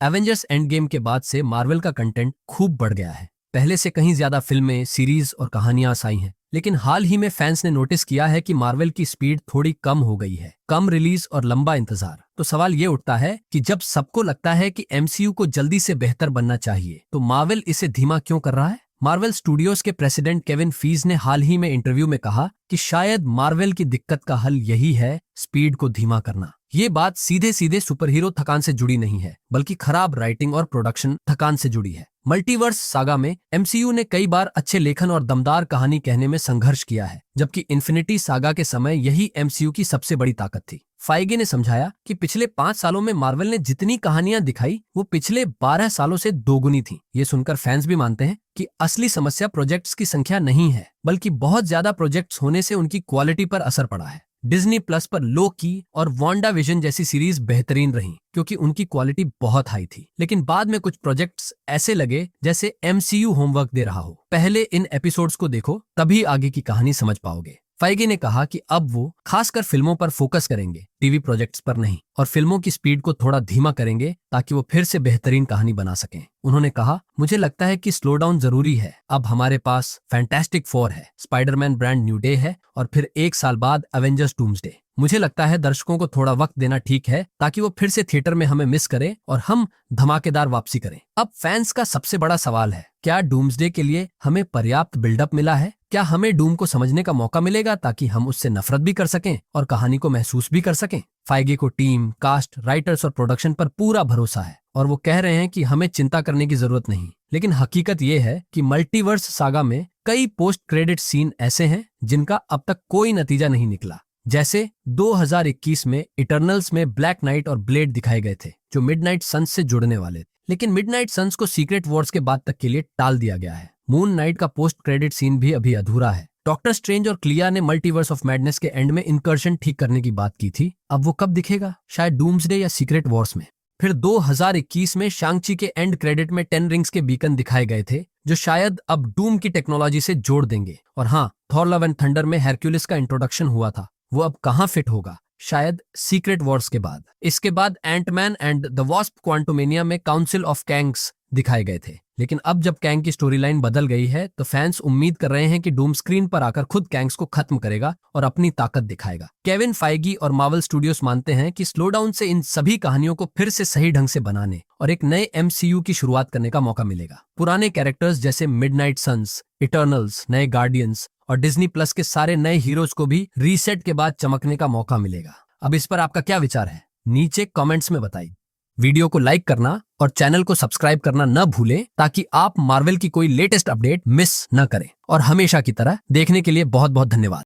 Avengers end game के बाद से मार्वल का कंटेंट खूब बढ़ गया है। पहले से कहीं ज्यादा फिल्में, सीरीज और कहानियां आई हैं। लेकिन हाल ही में फैंस ने नोटिस किया है कि मार्वल की स्पीड थोड़ी कम हो गई है। कम रिलीज और लंबा इंतजार। तो सवाल ये उठता है कि जब सबको लगता है कि एमसीयू को जल्दी से बेहतर बनना चाहिए, तो मार्वल इसे धीमा क्यों कर रहा है? मार्वल स्टूडियोज के प्रेसिडेंट केविन फीज ने हाल ही में इंटरव्यू में कहा कि शायद मार्वल की दिक्कत का हल यही है, स्पीड को धीमा करना। ये बात सीधे सीधे सुपरहीरो थकान से जुड़ी नहीं है, बल्कि खराब राइटिंग और प्रोडक्शन थकान से जुड़ी है। मल्टीवर्स सागा में एमसीयू ने कई बार अच्छे लेखन और दमदार कहानी कहने में संघर्ष किया है, जबकि इन्फिनिटी सागा के समय यही एमसीयू की सबसे बड़ी ताकत थी। फाइगे ने समझाया कि पिछले 5 सालों में मार्वल ने जितनी कहानियां दिखाई, वो पिछले 12 सालों से दोगुनी थी। ये सुनकर फैंस भी मानते हैं कि असली समस्या प्रोजेक्ट्स की संख्या नहीं है, बल्कि बहुत ज्यादा प्रोजेक्ट्स होने से उनकी क्वालिटी पर असर पड़ा है। डिज्नी प्लस पर लोकी और वांडा विजन जैसी सीरीज बेहतरीन रहीं, क्योंकि उनकी क्वालिटी बहुत हाई थी। लेकिन बाद में कुछ प्रोजेक्ट्स ऐसे लगे जैसे एमसीयू होमवर्क दे रहा हो। पहले इन एपिसोड्स को देखो, तभी आगे की कहानी समझ पाओगे। फाइगे ने कहा कि अब वो खासकर फिल्मों पर फोकस करेंगे, टीवी प्रोजेक्ट्स पर नहीं, और फिल्मों की स्पीड को थोड़ा धीमा करेंगे ताकि वो फिर से बेहतरीन कहानी बना सकें। उन्होंने कहा, मुझे लगता है कि स्लो डाउन जरूरी है। अब हमारे पास फैंटास्टिक 4 है, स्पाइडरमैन ब्रांड न्यू डे है, और फिर 1 साल बाद एवेंजर्स डूम्सडे। मुझे लगता है दर्शकों को थोड़ा वक्त देना ठीक है, ताकि वो फिर से थिएटर में हमें मिस करें और हम धमाकेदार वापसी करें। अब फैंस का सबसे बड़ा सवाल है, क्या डूम्सडे के लिए हमें पर्याप्त बिल्डअप मिला है? क्या हमें डूम को समझने का मौका मिलेगा ताकि हम उससे नफरत भी कर सकें और कहानी को महसूस भी कर सकें? फाइगे को टीम, कास्ट, राइटर्स और प्रोडक्शन पर पूरा भरोसा है, और वो कह रहे हैं कि हमें चिंता करने की जरूरत नहीं। लेकिन हकीकत ये है कि मल्टीवर्स सागा में कई पोस्ट क्रेडिट सीन ऐसे हैं जिनका अब तक कोई नतीजा नहीं निकला। जैसे 2021 में इटर्नल्स में ब्लैक नाइट और ब्लेड दिखाए गए थे, जो मिडनाइट सन्स से जुड़ने वाले थे। लेकिन मिडनाइट सन्स को सीक्रेट वॉर्स के बाद तक के लिए टाल दिया गया है। मून नाइट का पोस्ट क्रेडिट सीन भी अभी अधूरा है। डॉक्टर स्ट्रेंज और क्लिया ने मल्टीवर्स ऑफ मैडनेस के एंड में इनकर्शन ठीक करने की बात की थी। अब वो कब दिखेगा? शायद डूम्सडे या सीक्रेट वॉर्स में। फिर 2021 में शांग-ची के एंड क्रेडिट में 10 रिंग्स के बीकन दिखाए गए थे, जो शायद अब डूम की टेक्नोलॉजी से जोड़ देंगे। और हाँ, थॉर लव एंड थंडर में हेरक्यूलिस का इंट्रोडक्शन हुआ था, वो अब कहाँ फिट होगा? शायद सीक्रेट वॉर्स के बाद। इसके बाद एंटमैन एंड द वॉस्प क्वांटोमेनिया में काउंसिल ऑफ कैंग्स दिखाए गए थे। लेकिन अब जब कैंग की स्टोरी लाइन बदल गई है, तो फैंस उम्मीद कर रहे हैं कि डूम स्क्रीन पर आकर खुद कैंग्स को खत्म करेगा और अपनी ताकत दिखाएगा। केविन फाइगी और मार्वल स्टूडियोज मानते हैं कि स्लो डाउन से इन सभी कहानियों को फिर से सही ढंग से बनाने और एक नए एमसीयू की शुरुआत करने का मौका मिलेगा। पुराने कैरेक्टर्स जैसे मिडनाइट सन्स, इटर्नल्स, नए गार्डियंस और डिज्नी प्लस के सारे नए हीरोज को भी रीसेट के बाद चमकने का मौका मिलेगा। अब इस पर आपका क्या विचार है? नीचे कमेंट्स में बताइए। वीडियो को लाइक करना और चैनल को सब्सक्राइब करना न भूलें, ताकि आप मार्वल की कोई लेटेस्ट अपडेट मिस न करें। और हमेशा की तरह देखने के लिए बहुत बहुत धन्यवाद।